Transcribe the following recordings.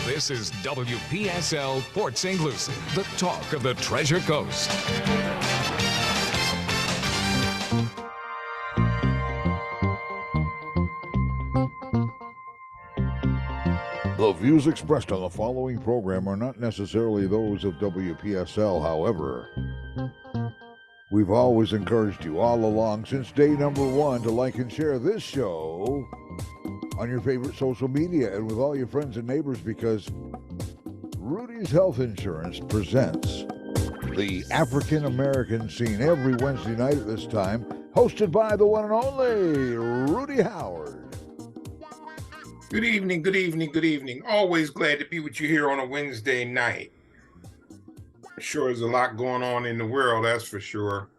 This is WPSL Port St. Lucie, the talk of the Treasure Coast. The views expressed on the following program are not necessarily those of WPSL, however. We've always encouraged you all along since day number one to like and share this show on your favorite social media and with all your friends and neighbors, because Rudy's Health Insurance presents the African American Scene every Wednesday night at this time, hosted by the one and only Rudy Howard. Good evening, good evening, good evening. Always glad to be with you here on a Wednesday night. Sure, there's a lot going on in the world, that's for sure.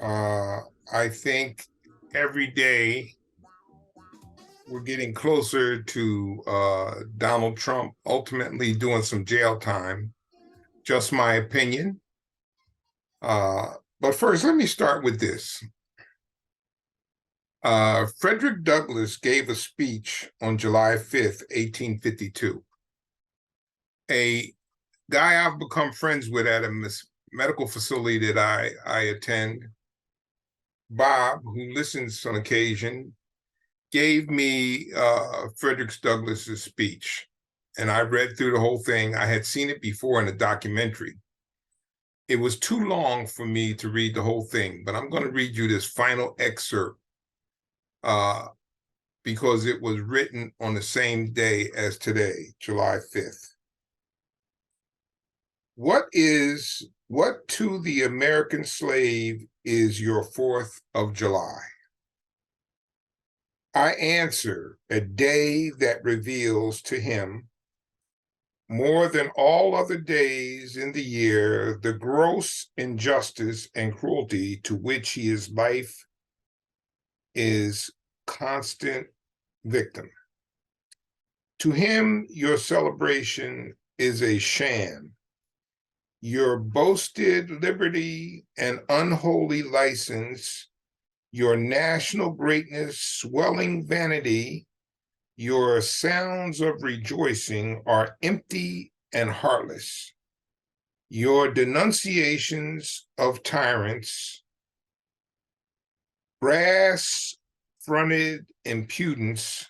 I think every day we're getting closer to Donald Trump ultimately doing some jail time. Just my opinion. But first, let me start with this. Frederick Douglass gave a speech on July 5th, 1852. A guy I've become friends with at a medical facility that I attend, Bob, who listens on occasion, gave me Frederick Douglass's speech. And I read through the whole thing. I had seen it before in a documentary. It was too long for me to read the whole thing, but I'm going to read you this final excerpt because it was written on the same day as today, July 5th. What to the American slave is your 4th of July? I answer, a day that reveals to him, more than all other days in the year, the gross injustice and cruelty to which his life is constant victim. To him, your celebration is a sham. Your boasted liberty and unholy license, your national greatness, swelling vanity, your sounds of rejoicing are empty and heartless. Your denunciations of tyrants, brass-fronted impudence,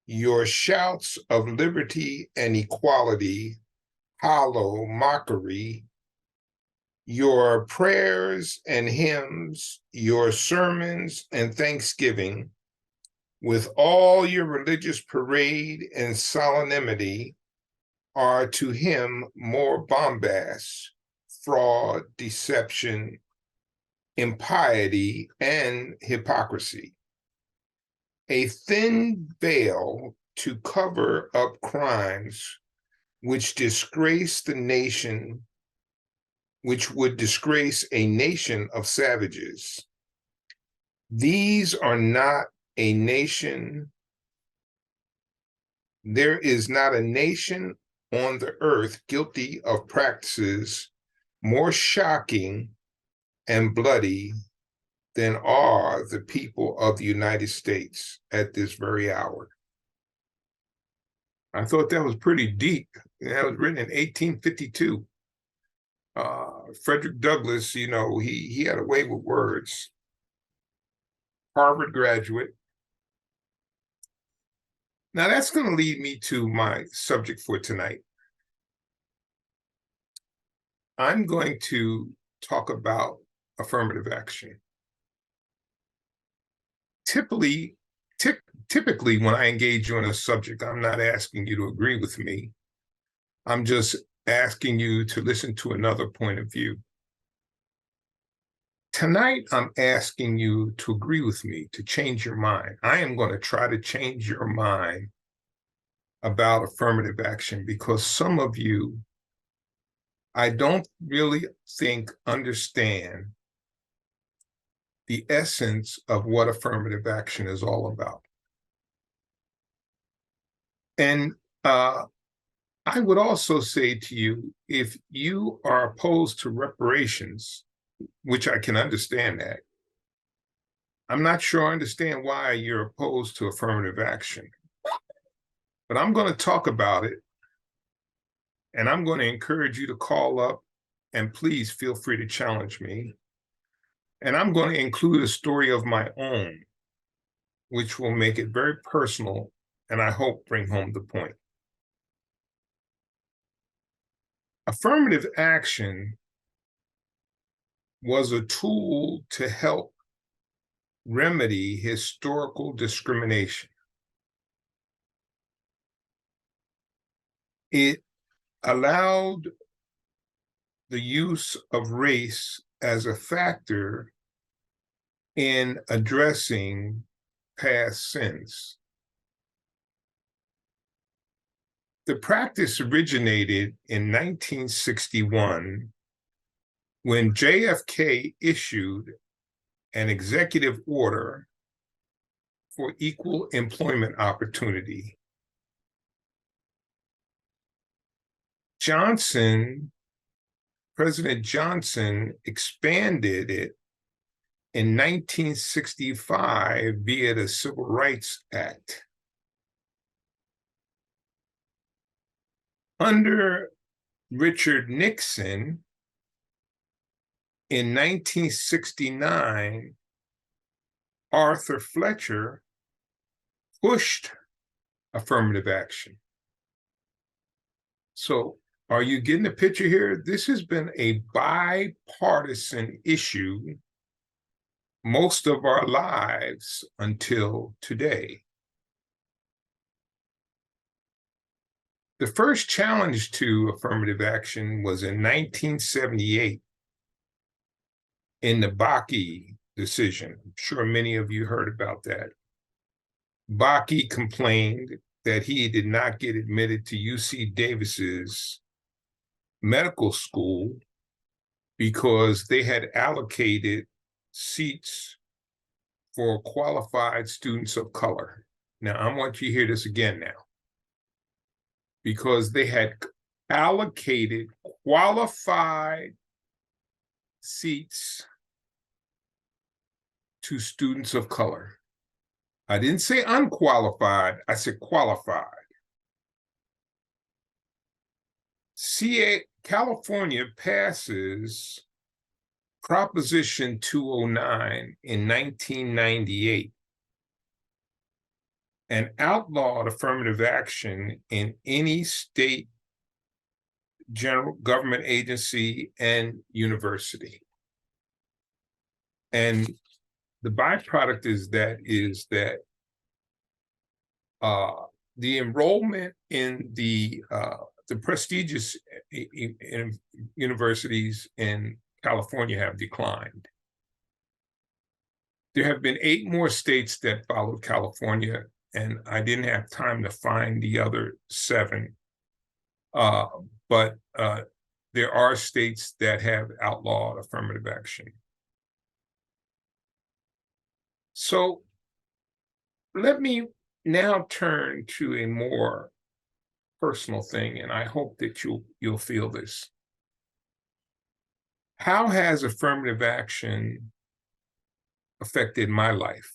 your shouts of liberty and equality, hollow mockery, your prayers and hymns, your sermons and thanksgiving, with all your religious parade and solemnity, are to him more bombast, fraud, deception, impiety, and hypocrisy. A thin veil to cover up crimes which disgrace the nation, which would disgrace a nation of savages. These are not a nation. There is not a nation on the earth guilty of practices more shocking and bloody than are the people of the United States at this very hour. I thought that was pretty deep. That was written in 1852. Frederick Douglass, you know, he had a way with words. Harvard graduate. Now that's going to lead me to my subject for tonight. I'm going to talk about affirmative action. Typically, when I engage you in a subject, I'm not asking you to agree with me. I'm just asking you to listen to another point of view. Tonight, I'm asking you to agree with me, to change your mind. I am going to try to change your mind about affirmative action, because some of you, I don't really think understand the essence of what affirmative action is all about. And I would also say to you, if you are opposed to reparations, which I can understand that, I'm not sure I understand why you're opposed to affirmative action. But I'm going to talk about it And I'm going to encourage you to call up, and please feel free to challenge me. And I'm going to include a story of my own, which will make it very personal, and I hope bring home the point. Affirmative action was a tool to help remedy historical discrimination. It allowed the use of race as a factor in addressing past sins. The practice originated in 1961 when JFK issued an executive order for equal employment opportunity. President Johnson expanded it in 1965 via the Civil Rights Act. Under Richard Nixon, in 1969, Arthur Fletcher pushed affirmative action. So, are you getting the picture here? This has been a bipartisan issue most of our lives until today. The first challenge to affirmative action was in 1978 in the Bakke decision. I'm sure many of you heard about that. Bakke complained that he did not get admitted to UC Davis's medical school because they had allocated seats for qualified students of color. Now, I want you to hear this again now. Because they had allocated qualified seats to students of color. I didn't say unqualified, I said qualified. California passes Proposition 209 in 1998 and outlawed affirmative action in any state general government agency and university. And the byproduct is that the enrollment in the prestigious universities in California have declined. There have been 8 more states that followed California, and I didn't have time to find the other 7. But there are states that have outlawed affirmative action. So let me now turn to a more personal thing, and I hope that you'll feel this. How has affirmative action affected my life?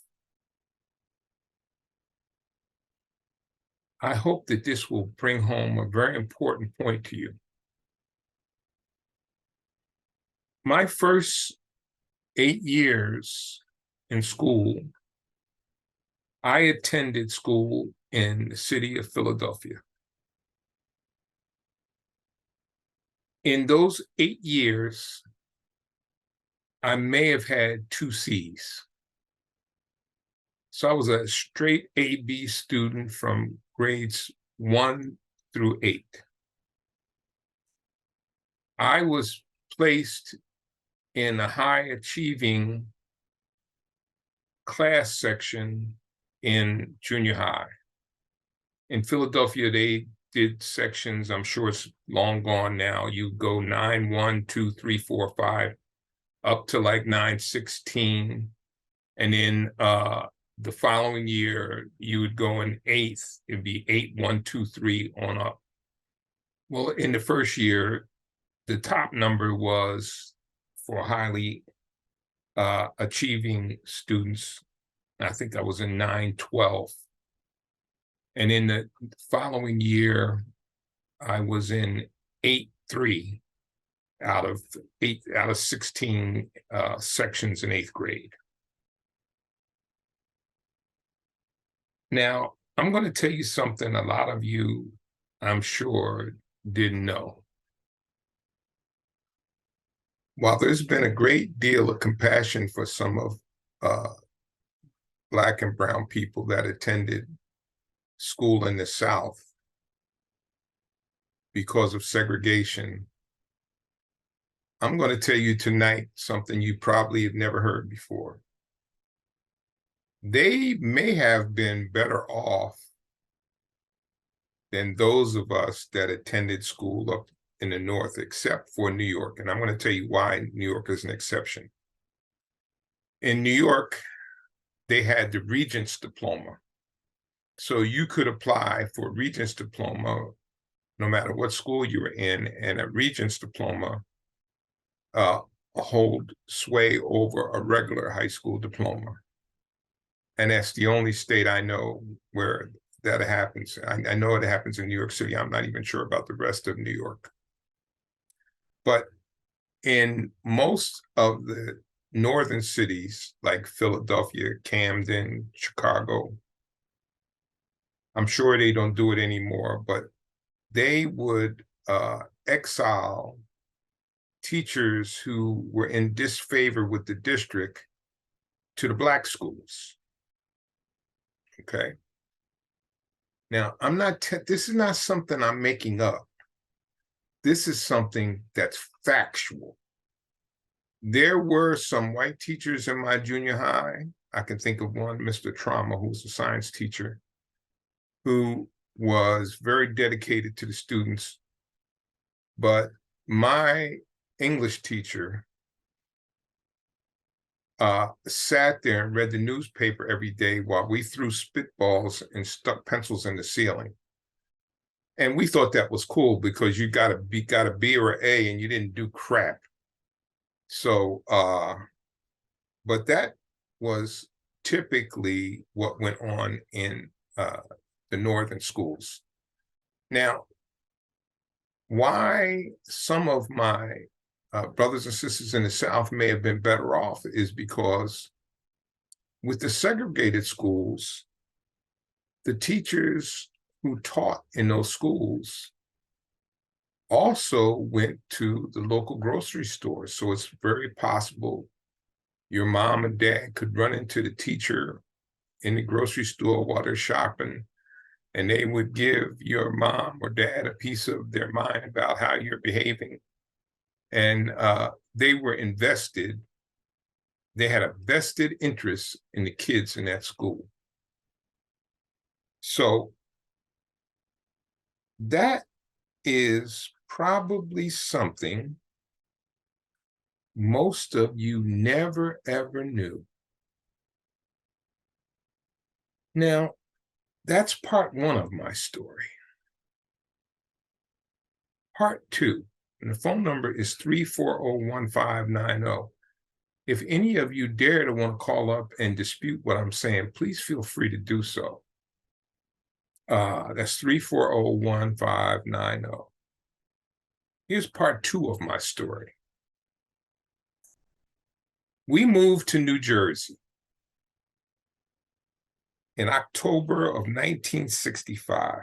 I hope that this will bring home a very important point to you. My first 8 years in school, I attended school in the city of Philadelphia. In those 8 years, I may have had 2 C's. So I was a straight A-B student from grades 1 through 8. I was placed in a high-achieving class section in junior high. In Philadelphia, they did sections, I'm sure it's long gone now. You go 9, 1, 2, 3, 4, 5, up to like 9, 16. And then the following year, you would go in 8th, it'd be 8, 1, 2, 3 on up. Well, in the first year, the top number was for highly achieving students. I think I was in 9, 12. And in the following year, I was in 8.3 out of 16 sections in 8th grade. Now, I'm going to tell you something a lot of you, I'm sure, didn't know. While there's been a great deal of compassion for some of Black and brown people that attended school in the South because of segregation, I'm going to tell you tonight something you probably have never heard before. They may have been better off than those of us that attended school up in the North, except for New York. And I'm going to tell you why New York is an exception. In New York, they had the Regents diploma. So you could apply for a Regents diploma no matter what school you were in, and a Regents diploma hold sway over a regular high school diploma. And that's the only state I know where that happens. I know it happens in New York City. I'm not even sure about the rest of New York. But in most of the northern cities, like Philadelphia, Camden, Chicago, I'm sure they don't do it anymore, but they would exile teachers who were in disfavor with the district to the Black schools. Okay. Now, this is not something I'm making up. This is something that's factual. There were some white teachers in my junior high. I can think of one, Mr. Trauma, who was a science teacher, who was very dedicated to the students. But my English teacher sat there and read the newspaper every day while we threw spitballs and stuck pencils in the ceiling. And we thought that was cool because you got a B or an A and you didn't do crap. So, but that was typically what went on in the northern schools. Now, why some of my brothers and sisters in the South may have been better off is because with the segregated schools, the teachers who taught in those schools also went to the local grocery store. So it's very possible your mom and dad could run into the teacher in the grocery store while they're shopping, and they would give your mom or dad a piece of their mind about how you're behaving. And they were invested. They had a vested interest in the kids in that school. So that is probably something most of you never, ever knew. Now, that's part one of my story. Part two, and the phone number is 340-1590. If any of you dare to want to call up and dispute what I'm saying, please feel free to do so. That's 340-1590. Here's part two of my story. We moved to New Jersey in October of 1965.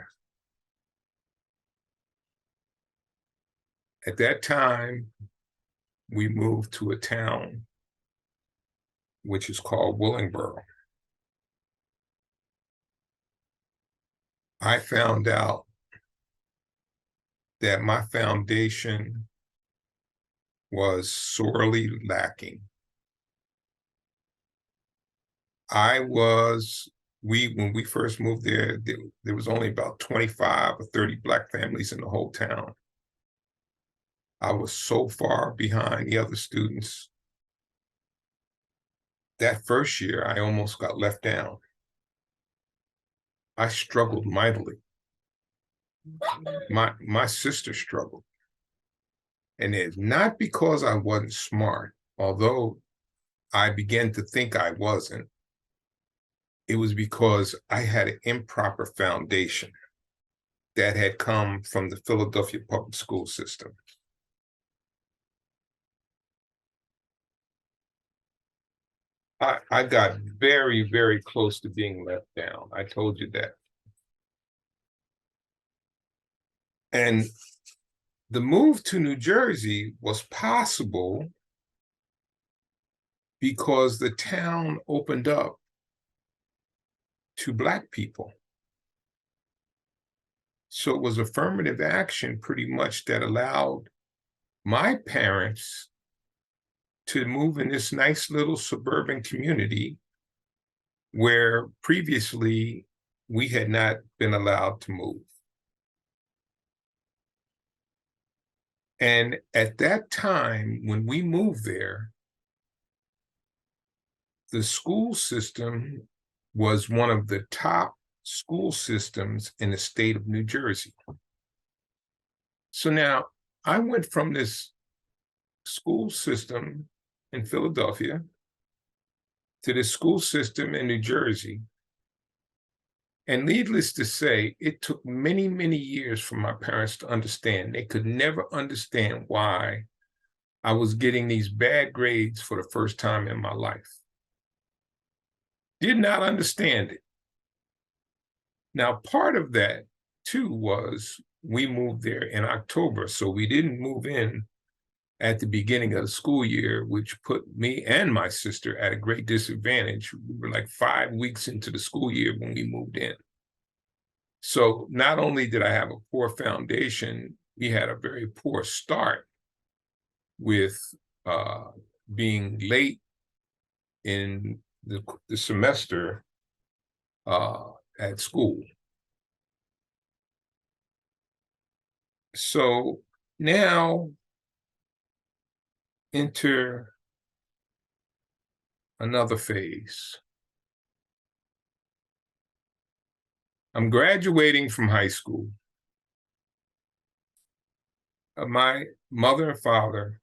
At that time, we moved to a town which is called Willingboro. I found out that my foundation was sorely lacking. When we first moved there was only about 25 or 30 Black families in the whole town. I was so far behind the other students. That first year, I almost got left down. I struggled mightily. My sister struggled. And it's not because I wasn't smart, although I began to think I wasn't. It was because I had an improper foundation. that had come from the Philadelphia public school system. I got very, very close to being let down. I told you that. And the move to New Jersey was possible because the town opened up to Black people. So it was affirmative action pretty much that allowed my parents to move in this nice little suburban community where previously we had not been allowed to move. And at that time, when we moved there, the school system was one of the top school systems in the state of New Jersey. So now I went from this school system in Philadelphia to this school system in New Jersey. And needless to say, it took many, many years for my parents to understand. They could never understand why I was getting these bad grades for the first time in my life. Did not understand it. Now, part of that, too, was we moved there in October, so we didn't move in at the beginning of the school year, which put me and my sister at a great disadvantage. We were like 5 weeks into the school year when we moved in. So not only did I have a poor foundation, we had a very poor start with being late in the semester at school. So now enter another phase. I'm graduating from high school. My mother and father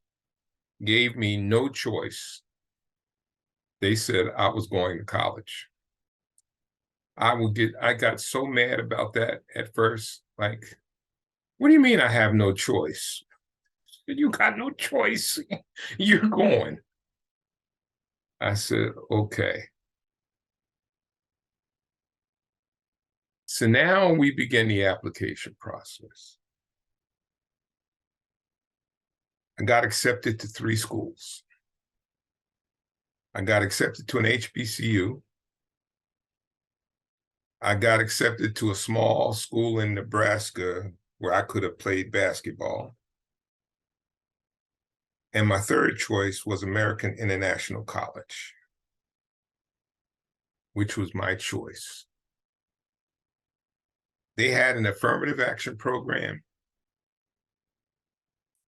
gave me no choice. They said I was going to college. I got so mad about that at first. Like, what do you mean I have no choice? You got no choice. You're going. I said, okay. So now we begin the application process. I got accepted to 3 schools. I got accepted to an HBCU. I got accepted to a small school in Nebraska where I could have played basketball. And my third choice was American International College, which was my choice. They had an affirmative action program,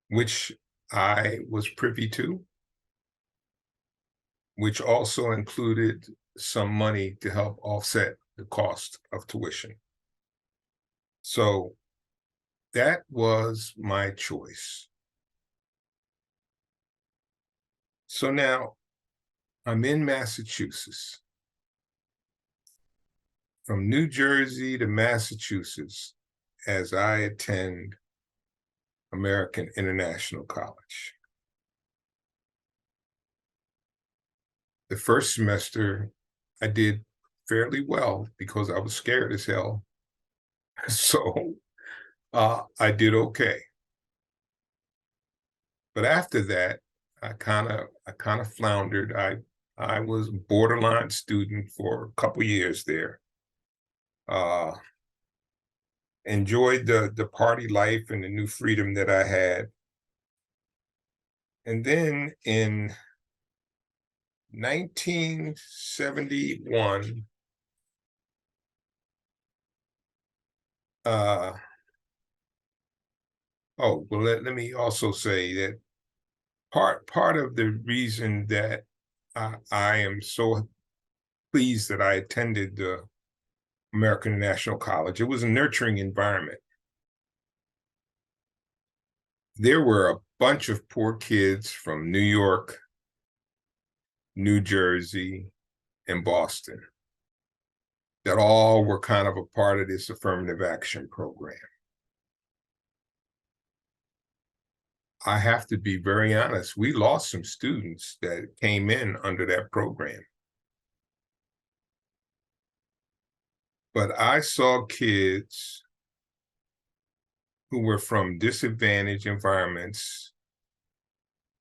which I was privy to, which also included some money to help offset the cost of tuition. So that was my choice. So now I'm in Massachusetts. From New Jersey to Massachusetts as I attend American International College. The first semester, I did fairly well because I was scared as hell. So I did okay. But after that, I kind of floundered. I was a borderline student for a couple years there. Enjoyed the party life and the new freedom that I had. And then in 1971, let me also say that part of the reason that I am so pleased that I attended the American National College, it was a nurturing environment. There were a bunch of poor kids from New York, New Jersey, and Boston that all were kind of a part of this affirmative action program. I have to be very honest, we lost some students that came in under that program. But I saw kids who were from disadvantaged environments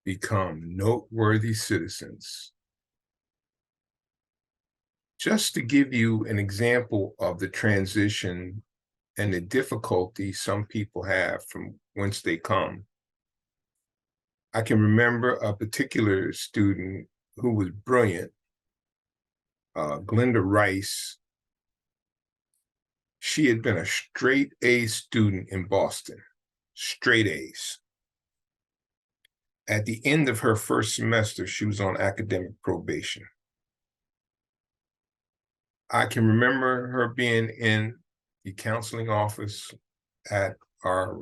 become noteworthy citizens. Just to give you an example of the transition and the difficulty some people have from whence they come, I can remember a particular student who was brilliant, Glenda Rice. She had been a straight A student in Boston, straight A's. At the end of her first semester, she was on academic probation. I can remember her being in the counseling office at our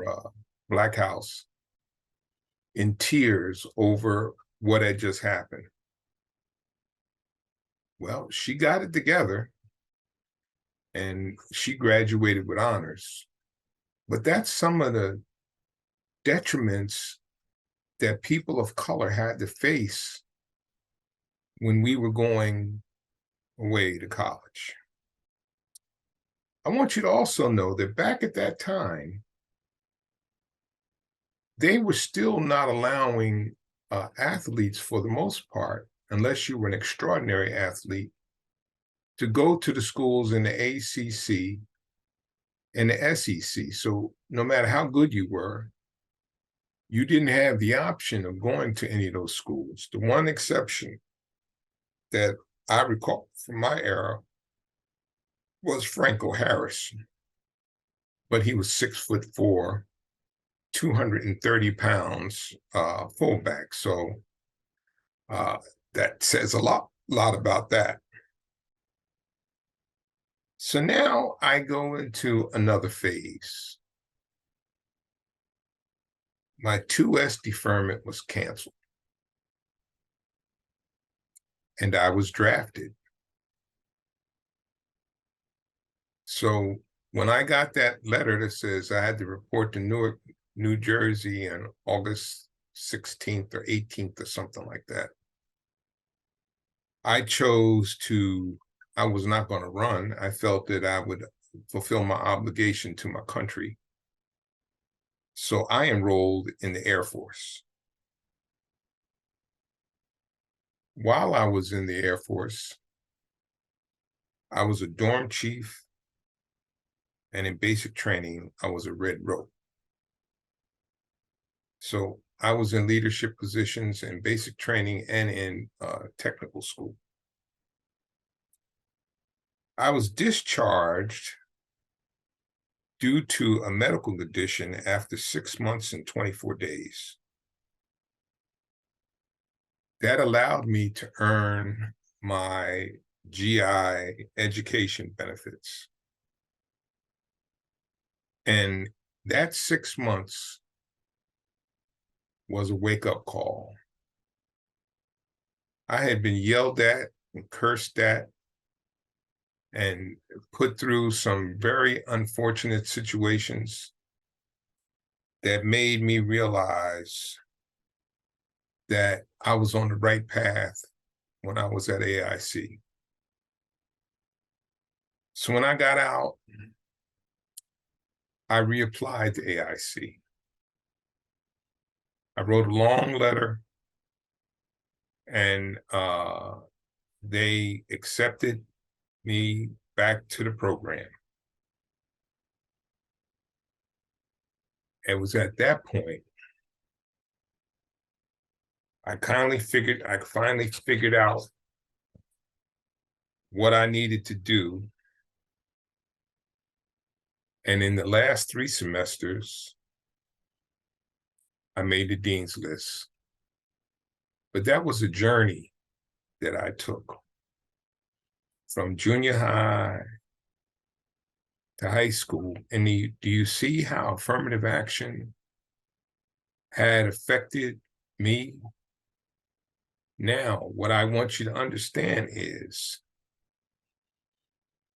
Black House in tears over what had just happened. Well, she got it together and she graduated with honors. But that's some of the detriments that people of color had to face when we were going away to college. I want you to also know that back at that time, they were still not allowing athletes, for the most part, unless you were an extraordinary athlete, to go to the schools in the ACC and the SEC. So no matter how good you were, you didn't have the option of going to any of those schools. The one exception that I recall from my era was Franco Harris, but he was 6'4", 230 pounds, fullback. So that says a lot about that. So now I go into another phase. My 2S deferment was canceled, and I was drafted. So when I got that letter that says I had to report to Newark, New Jersey on August 16th or 18th or something like that, I was not going to run. I felt that I would fulfill my obligation to my country. So I enrolled in the Air Force. While I was in the Air Force, I was a dorm chief, and in basic training, I was a red rope. So I was in leadership positions in basic training and in technical school. I was discharged due to a medical condition after 6 months and 24 days. That allowed me to earn my GI education benefits. And that 6 months was a wake-up call. I had been yelled at and cursed at and put through some very unfortunate situations that made me realize that I was on the right path when I was at AIC. So when I got out, I reapplied to AIC. I wrote a long letter, and they accepted me back to the program. It was at that point I finally figured out what I needed to do. And in the last 3 semesters, I made the dean's list. But that was a journey that I took from junior high to high school. And do you see how affirmative action had affected me? Now, what I want you to understand is,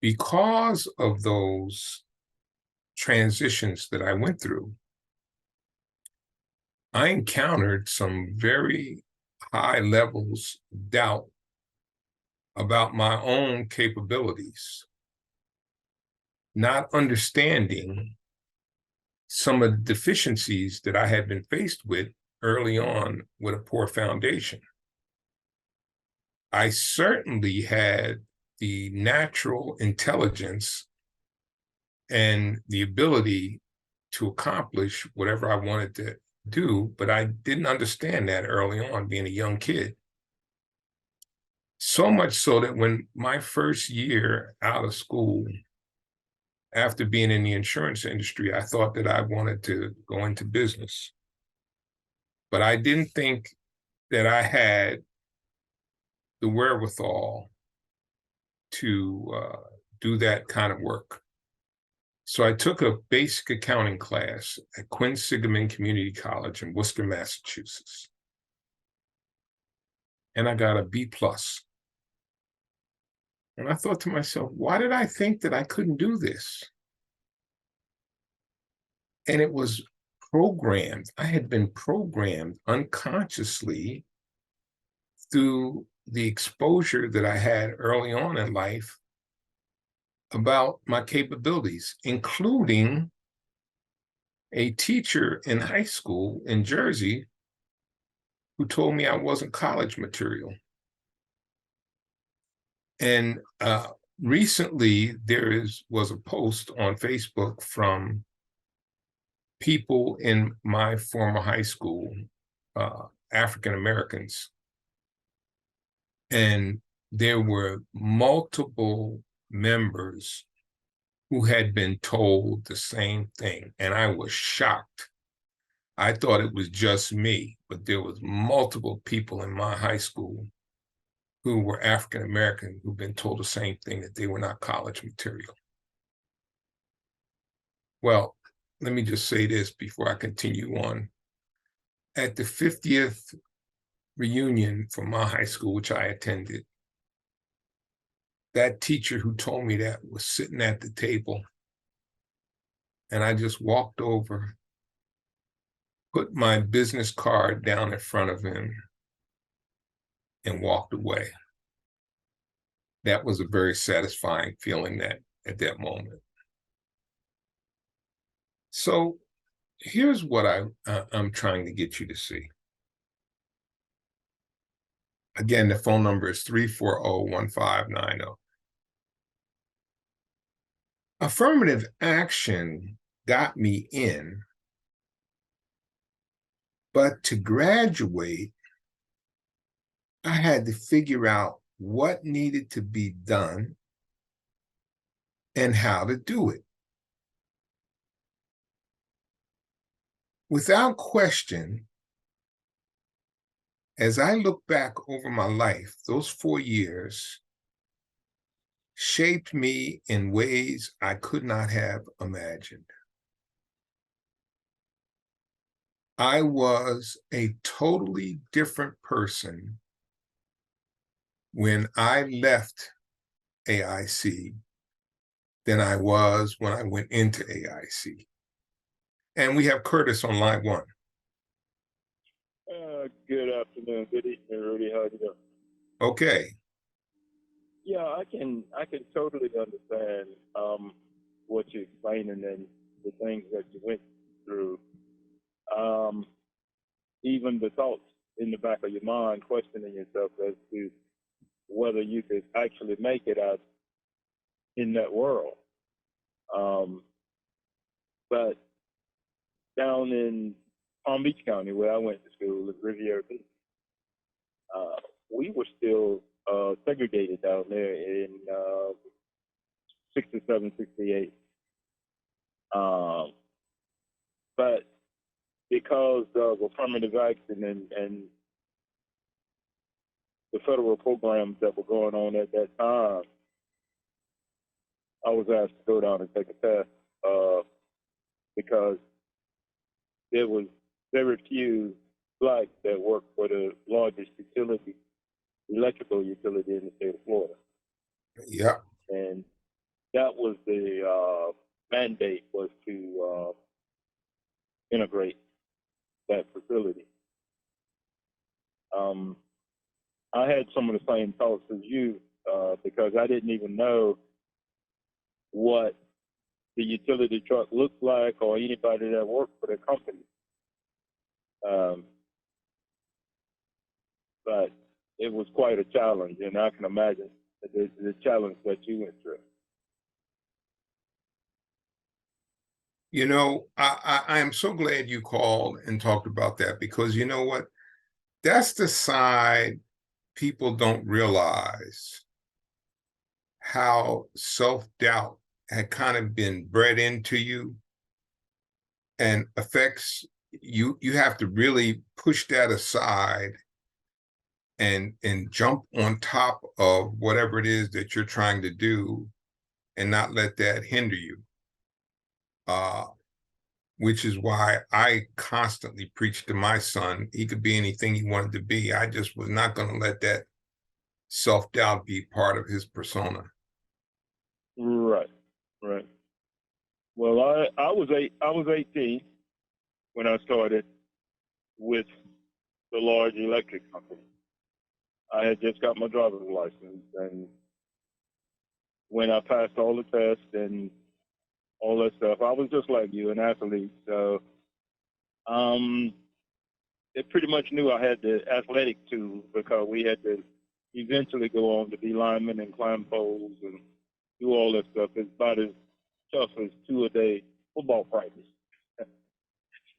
because of those transitions that I went through, I encountered some very high levels of doubt about my own capabilities, not understanding some of the deficiencies that I had been faced with early on with a poor foundation. I certainly had the natural intelligence and the ability to accomplish whatever I wanted to do, but I didn't understand that early on, being a young kid. So much so that when my first year out of school, after being in the insurance industry, I thought that I wanted to go into business. But I didn't think that I had the wherewithal to do that kind of work. So I took a basic accounting class at Quinn Sigeman Community College in Worcester, Massachusetts. And I got a B plus. And I thought to myself, why did I think that I couldn't do this? And it was programmed. I had been programmed unconsciously through the exposure that I had early on in life about my capabilities, including a teacher in high school in Jersey who told me I wasn't college material. And recently, was a post on Facebook from people in my former high school, African Americans, and there were multiple members who had been told the same thing, and I was shocked. I thought it was just me, but there was multiple people in my high school who were African American who've been told the same thing, that they were not college material. Well, let me just say this before I continue on. At the 50th reunion from my high school, which I attended, that teacher who told me that was sitting at the table, and I just walked over, put my business card down in front of him, and walked away. That was a very satisfying feeling that at that moment. So here's what I'm trying to get you to see. Again, the phone number is 340-1590. Affirmative action got me in, but to graduate, I had to figure out what needed to be done and how to do it. Without question, as I look back over my life, those 4 years shaped me in ways I could not have imagined. I was a totally different person when I left AIC than I was when I went into AIC. And we have Curtis on line one. Good afternoon, good evening, Rudy. How you doing? Okay. Yeah, I can totally understand what you're explaining and the things that you went through. Even the thoughts in the back of your mind, questioning yourself as to whether you could actually make it out in that world. But down in Palm Beach County, where I went to school, at Riviera Beach, we were still segregated down there in 67, 68. But because of affirmative action and the federal programs that were going on at that time, I was asked to go down and take a test because there was very few blacks that worked for the largest electrical utility in the state of Florida. Yeah. And that was the mandate, was to integrate that facility. I had some of the same thoughts as you because I didn't even know what the utility truck looked like or anybody that worked for the company. But it was quite a challenge, and I can imagine the challenge that you went through. You know, I am so glad you called and talked about that, because you know what? That's the side people don't realize, how self-doubt had kind of been bred into you and affects you. You have to really push that aside and jump on top of whatever it is that you're trying to do and not let that hinder you. Which is why I constantly preach to my son, he could be anything he wanted to be. I just was not going to let that self-doubt be part of his persona. Right. Well, I was 18 when I started with the large electric company. I had just got my driver's license, and when I passed all the tests and all that stuff, I was just like you, an athlete. So they pretty much knew I had the athletic tools, because we had to eventually go on to be linemen and climb poles and do all that stuff. It's about as tough as 2-a-day football practice.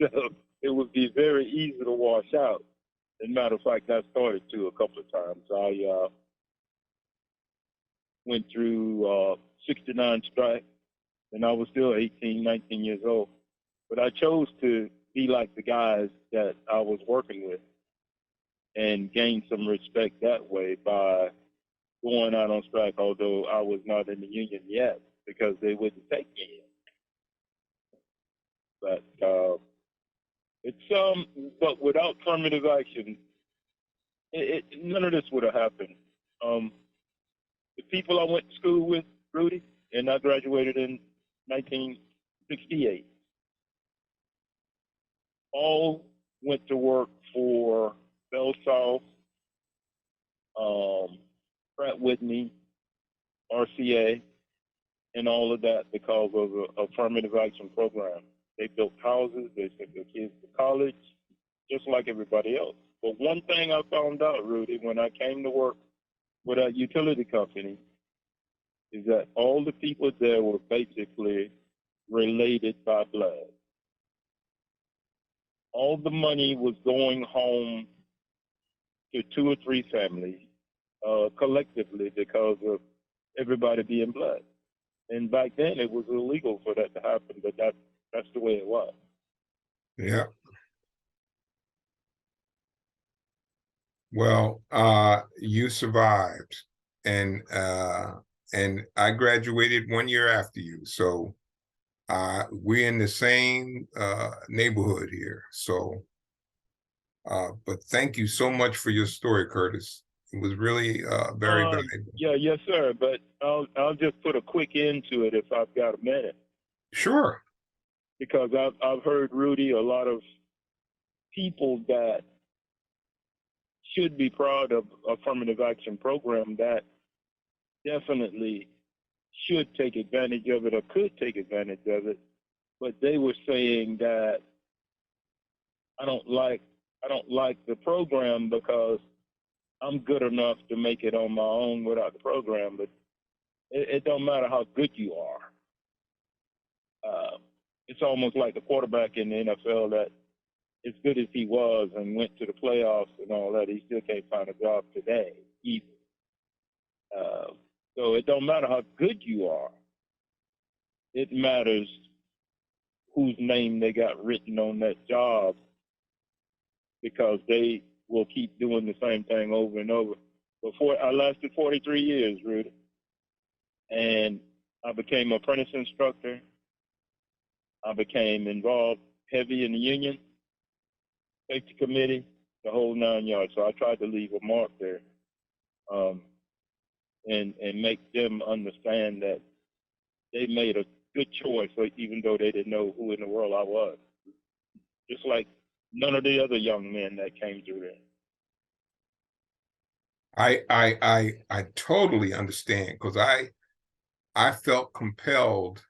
So it would be very easy to wash out. As a matter of fact, I started to a couple of times. I went through 69 strike, and I was still 18, 19 years old. But I chose to be like the guys that I was working with and gain some respect that way by going out on strike, although I was not in the union yet, because they wouldn't take me in. But but without affirmative action, none of this would have happened. The people I went to school with, Rudy, and I graduated in 1968, all went to work for Bell South, Pratt Whitney, RCA, and all of that because of the affirmative action program. They built houses, they sent their kids to college, just like everybody else. But one thing I found out, Rudy, when I came to work with a utility company, is that all the people there were basically related by blood. All the money was going home to 2 or 3 families collectively because of everybody being blood. And back then it was illegal for that to happen, but that's the way it was. Yeah. Well, you survived, and I graduated 1 year after you, so we're in the same neighborhood here. So, but thank you so much for your story, Curtis. It was really very valuable. Yeah, yes, sir. But I'll just put a quick end to it if I've got a minute. Sure. Because I've heard, Rudy, a lot of people that should be proud of affirmative action program that definitely should take advantage of it or could take advantage of it, but they were saying that I don't like the program because I'm good enough to make it on my own without the program. But it don't matter how good you are. It's almost like the quarterback in the NFL that, as good as he was and went to the playoffs and all that, he still can't find a job today either. So it don't matter how good you are. It matters whose name they got written on that job, because they will keep doing the same thing over and over. Before I lasted 43 years, Rudy, and I became an apprentice instructor. I became involved heavy in the union, safety committee, the whole 9 yards. So I tried to leave a mark there, and make them understand that they made a good choice, even though they didn't know who in the world I was. Just like none of the other young men that came through there. I totally understand, because I felt compelled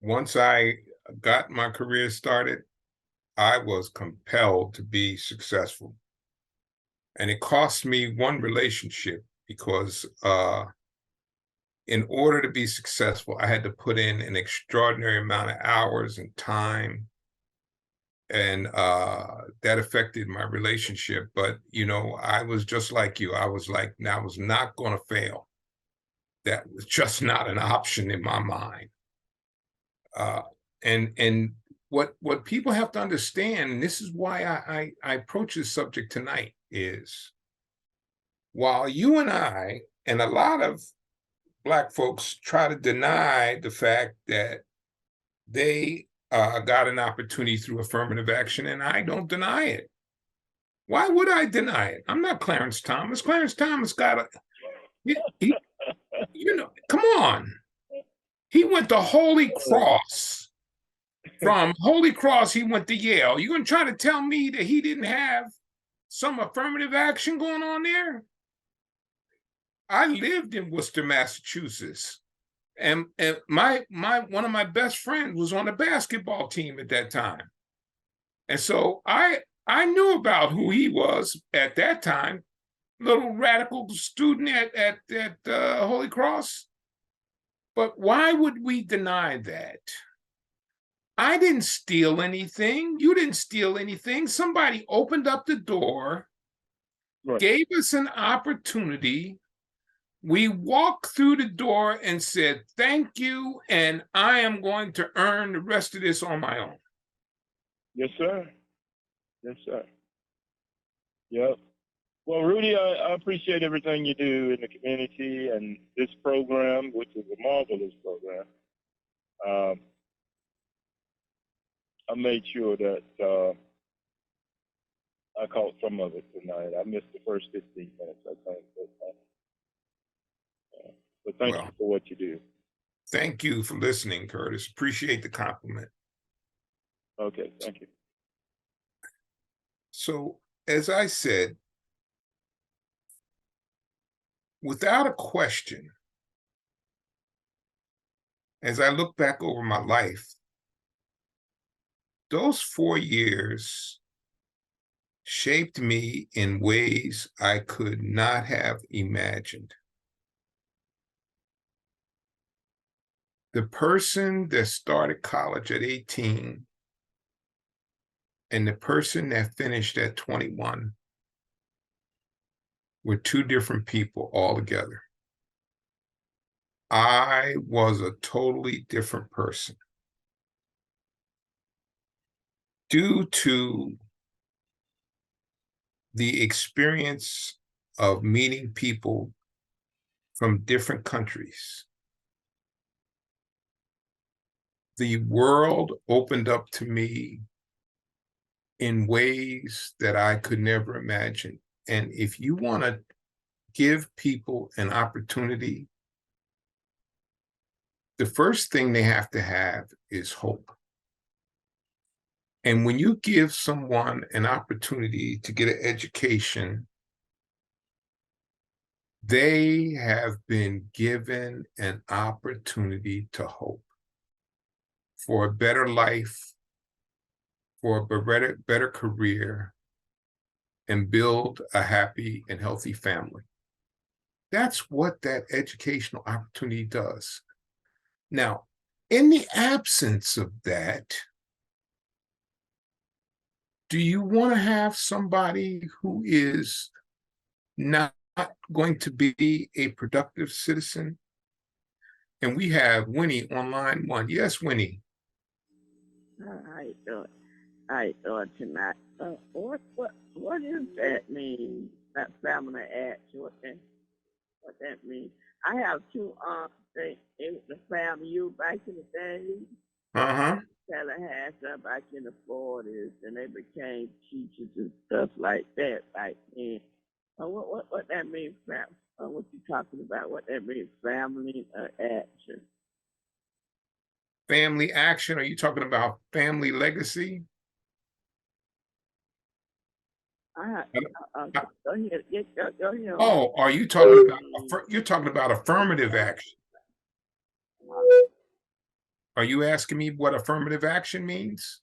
once I got my career started. I was compelled to be successful, and it cost me one relationship, because in order to be successful, I had to put in an extraordinary amount of hours and time, and that affected my relationship. But I was just like you. I was like, I was not going to fail. That was just not an option in my mind. And what people have to understand, and this is why I approach this subject tonight, is while you and I and a lot of Black folks try to deny the fact that they got an opportunity through affirmative action, and I don't deny it. Why would I deny it? I'm not Clarence Thomas. Clarence Thomas got come on. He went to Holy Cross. From Holy Cross, he went to Yale. You gonna try to tell me that he didn't have some affirmative action going on there? I lived in Worcester, Massachusetts, and my one of my best friends was on the basketball team at that time, and so I knew about who he was at that time, little radical student at Holy Cross. But why would we deny that? I didn't steal anything. You didn't steal anything. Somebody opened up the door, Right. gave us an opportunity. We walked through the door and said, thank you, and I am going to earn the rest of this on my own. Yes, sir. Yes, sir. Yep. Well, Rudy, I appreciate everything you do in the community and this program, which is a marvelous program. I made sure that I caught some of it tonight. I missed the first 15 minutes, I think. But thank you for what you do. Thank you for listening, Curtis. Appreciate the compliment. Okay, thank you. So, as I said, without a question, as I look back over my life, those 4 years shaped me in ways I could not have imagined. The person that started college at 18 and the person that finished at 21 were two different people altogether. I was a totally different person due to the experience of meeting people from different countries. The world opened up to me in ways that I could never imagine. And if you want to give people an opportunity, the first thing they have to have is hope. And when you give someone an opportunity to get an education, they have been given an opportunity to hope for a better life, for a better career, and build a happy and healthy family. That's what that educational opportunity does. Now, in the absence of that, do you want to have somebody who is not going to be a productive citizen? And we have Winnie on line 1. Yes, Winnie. How you doing? How you doing tonight? What does that mean? That family action? What that mean? I have two aunts. They was the family you back in the days. Tallahassee back in the 40s, and they became teachers and stuff like that back then. What that means, what you talking about? What that means, family action? Family action? Are you talking about family legacy? I, I- go ahead. Go ahead. Oh, are you talking about, you're talking about affirmative action? Are you asking me what affirmative action means?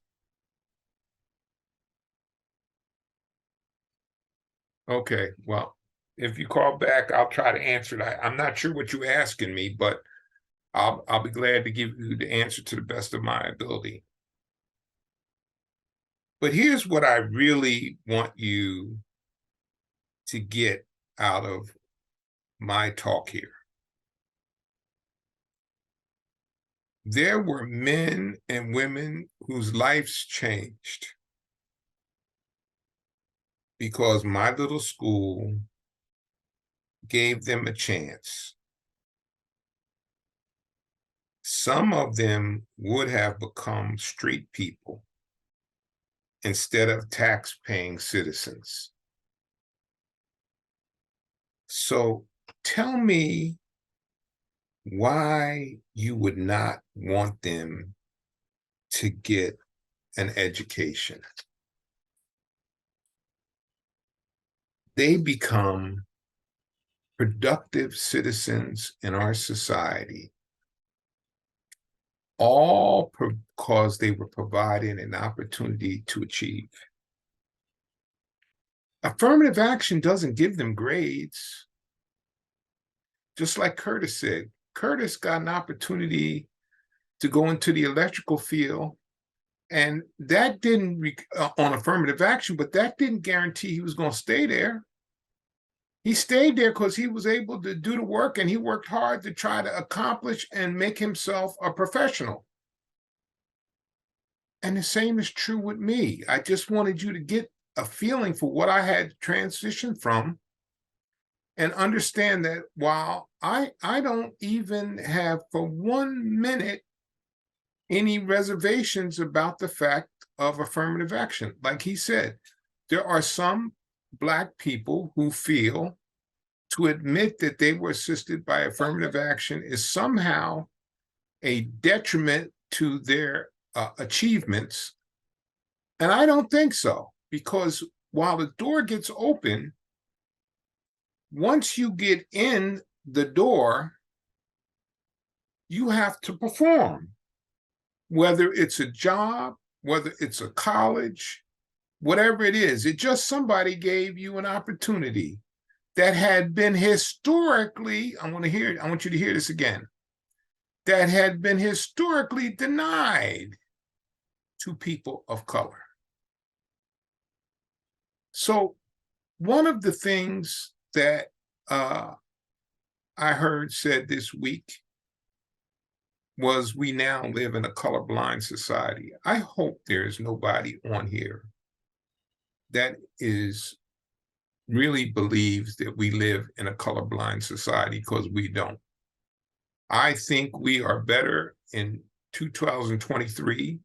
Okay, well, if you call back, I'll try to answer that. I'm not sure what you're asking me, but I'll be glad to give you the answer to the best of my ability. But here's what I really want you to get out of my talk here. There were men and women whose lives changed because my little school gave them a chance. Some of them would have become street people instead of tax-paying citizens. So tell me why you would not want them to get an education. They become productive citizens in our society, all because they were provided an opportunity to achieve. Affirmative action doesn't give them grades. Just like Curtis said, Curtis got an opportunity to go into the electrical field, and that didn't, on affirmative action, but that didn't guarantee he was going to stay there. He stayed there because he was able to do the work, and he worked hard to try to accomplish and make himself a professional. And the same is true with me. I just wanted you to get a feeling for what I had transitioned from and understand that while I don't even have for 1 minute any reservations about the fact of affirmative action. Like he said, there are some Black people who feel to admit that they were assisted by affirmative action is somehow a detriment to their achievements. And I don't think so, because while the door gets open, once you get in the door, you have to perform, whether it's a job, whether it's a college, whatever it is. It just somebody gave you an opportunity that had been historically, I want you to hear this again, that had been historically denied to people of color. So one of the things that I heard said this week was we now live in a colorblind society. I hope there's nobody on here that really believes that we live in a colorblind society, because we don't. I think we are better in 2023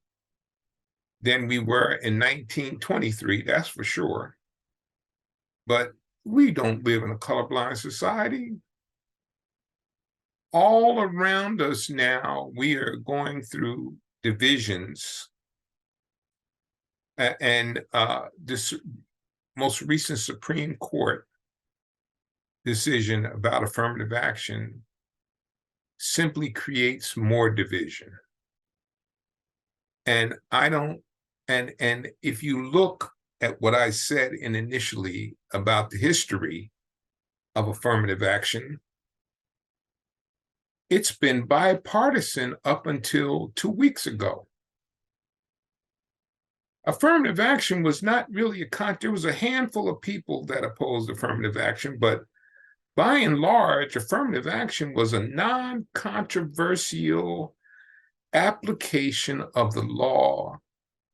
than we were in 1923, that's for sure. But we don't live in a colorblind society. All around us now, we are going through divisions. And this most recent Supreme Court decision about affirmative action simply creates more division. And and if you look at what I said initially about the history of affirmative action, it's been bipartisan up until 2 weeks ago. Affirmative action was not really there was a handful of people that opposed affirmative action, but by and large, affirmative action was a non-controversial application of the law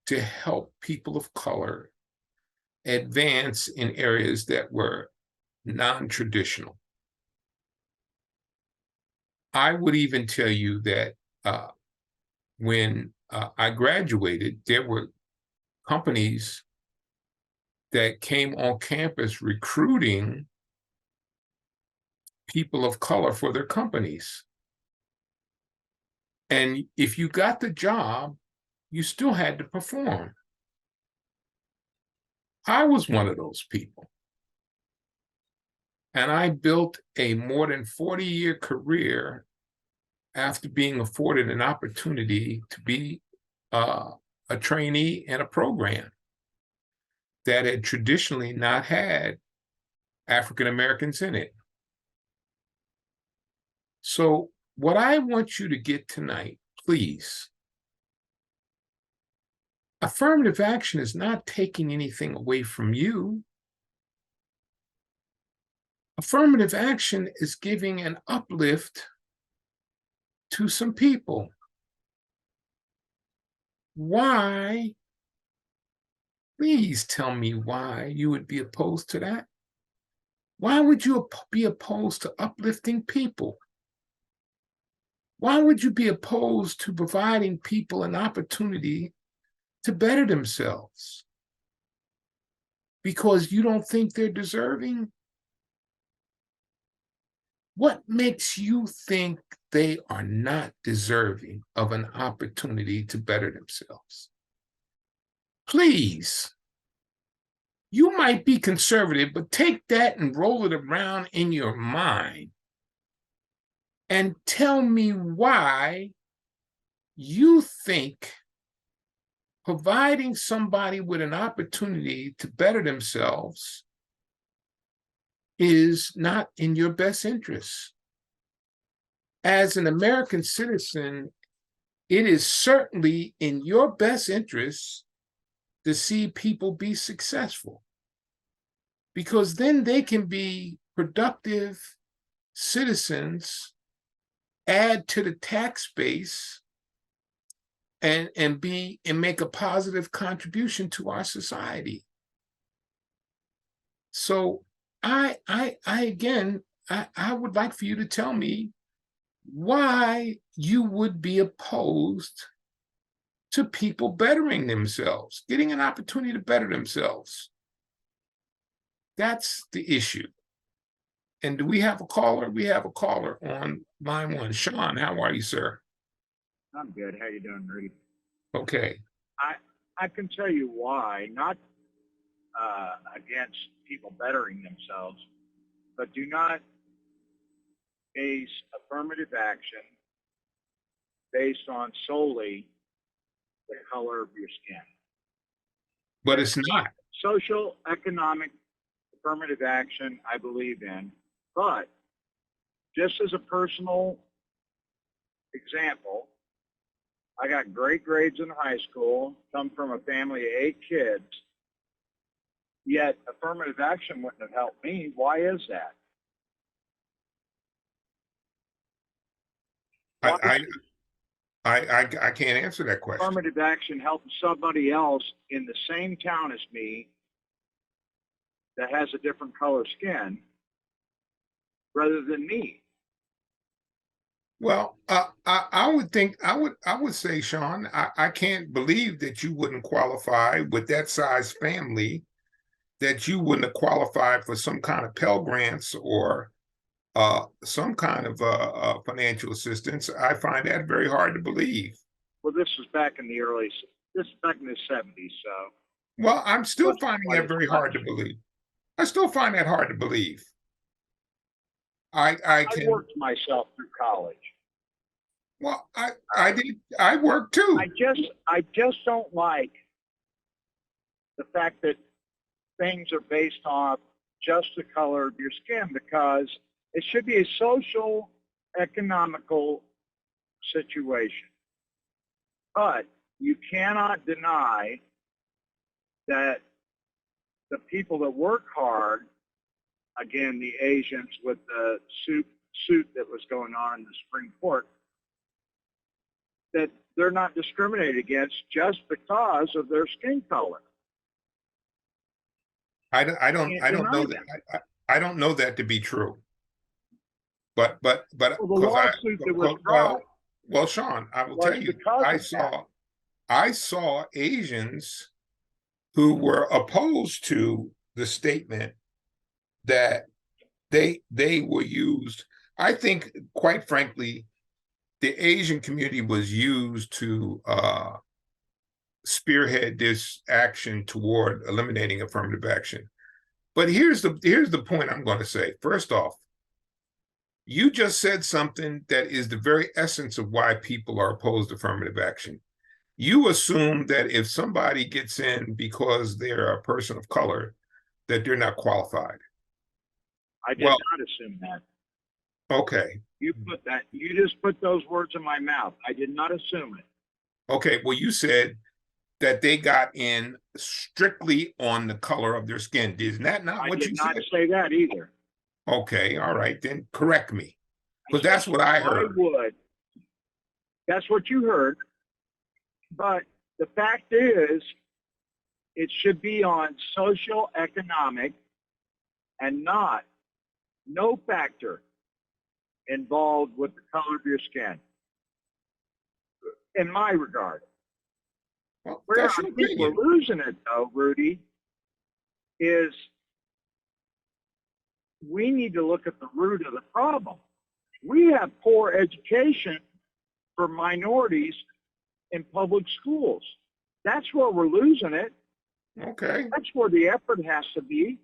to help people of color advance in areas that were non-traditional. I would even tell you that when I graduated, there were companies that came on campus recruiting people of color for their companies. And if you got the job, you still had to perform. I was one of those people. And I built a more than 40-year career after being afforded an opportunity to be a trainee in a program that had traditionally not had African Americans in it. So what I want you to get tonight, please, affirmative action is not taking anything away from you. Affirmative action is giving an uplift to some people. Why? Please tell me why you would be opposed to that. Why would you be opposed to uplifting people? Why would you be opposed to providing people an opportunity to better themselves? Because you don't think they're deserving? What makes you think they are not deserving of an opportunity to better themselves? Please, you might be conservative, but take that and roll it around in your mind and tell me why you think providing somebody with an opportunity to better themselves is not in your best interest. As an American citizen, it is certainly in your best interest to see people be successful, because then they can be productive citizens, add to the tax base, and make a positive contribution to our society. So I would like for you to tell me why you would be opposed to people bettering themselves, getting an opportunity to better themselves. That's the issue. And do we have a caller? We have a caller on line 1. Sean, how are you, sir? I'm good. How you doing, Rudy? Okay. I can tell you why, not against people bettering themselves, but do not base affirmative action based on solely the color of your skin. But it's not. Social, economic, affirmative action, I believe in, but just as a personal example, I got great grades in high school, come from a family of 8 kids, yet affirmative action wouldn't have helped me. Why is that? I can't answer that question. Affirmative action helped somebody else in the same town as me that has a different color skin rather than me. Well, I would say, Sean, I can't believe that you wouldn't qualify with that size family, that you wouldn't have qualified for some kind of Pell Grants or some kind of financial assistance. I find that very hard to believe. Well, this was back in the 70s, so. Well, I'm still finding that very hard to believe. I still find that hard to believe. I worked myself through college. Well, I did. I worked too. I just don't like the fact that things are based on just the color of your skin, because it should be a social, economical situation. But you cannot deny that the people that work hard, again, the Asians with the suit that was going on in the Supreme Court, that they're not discriminated against just because of their skin color. I don't know that. I don't know that to be true. But well, the lawsuit that was brought. Well, Sean, I will tell you, I saw Asians who were opposed to the statement that they were used. I think, quite frankly, the Asian community was used to spearhead this action toward eliminating affirmative action. But here's the point I'm going to say. First off, you just said something that is the very essence of why people are opposed to affirmative action. You assume that if somebody gets in because they're a person of color, that they're not qualified. I did not assume that. Okay. You just put those words in my mouth. I did not assume it. Okay, well, you said that they got in strictly on the color of their skin. Is that not what you said? I did not say that either. Okay, all right, then correct me. Because that's what I heard. I would. That's what you heard. But the fact is, it should be on social, economic, and no factor involved with the color of your skin. In my regard. Well, Where I think we're losing it, though, Rudy, is we need to look at the root of the problem. We have poor education for minorities in public schools. That's where we're losing it. Okay. That's where the effort has to be.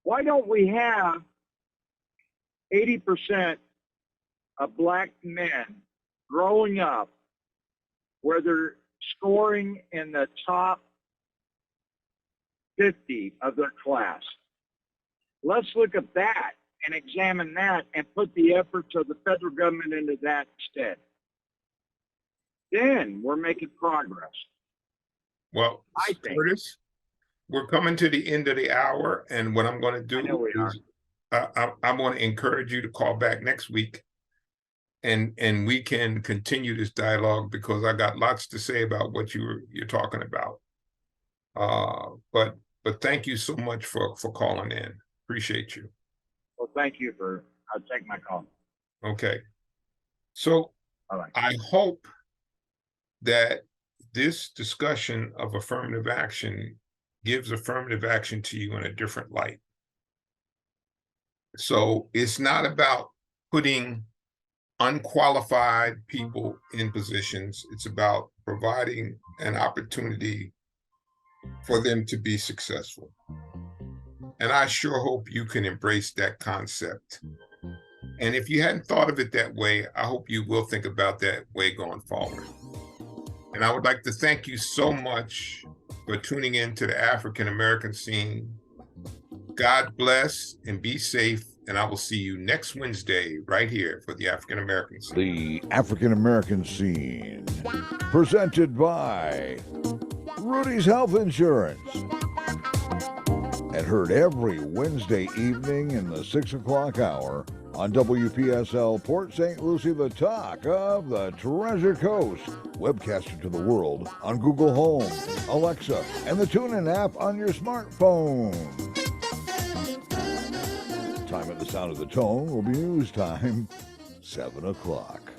Why don't we have 80% of black men growing up where they're scoring in the top 50 of their class? Let's look at that and examine that and put the efforts of the federal government into that instead. Then we're making progress. Well, I think. Curtis, we're coming to the end of the hour, and what I'm going to do is I'm going to encourage you to call back next week, and we can continue this dialogue, because I got lots to say about what you're talking about. But thank you so much for calling in. Appreciate you. Well, thank you I'll take my call. Okay. So I hope that this discussion of affirmative action gives affirmative action to you in a different light. So it's not about putting unqualified people in positions. It's about providing an opportunity for them to be successful. And I sure hope you can embrace that concept. And if you hadn't thought of it that way, I hope you will think about that way going forward. And I would like to thank you so much for tuning in to the African American Scene. God bless and be safe. And I will see you next Wednesday right here for the African American Scene. The African American Scene, presented by Rudy's Health Insurance, and heard every Wednesday evening in the 6 o'clock hour on WPSL Port St. Lucie, the talk of the Treasure Coast. Webcaster to the world on Google Home, Alexa, and the TuneIn app on your smartphone. Time at the sound of the tone will be news time, 7 o'clock.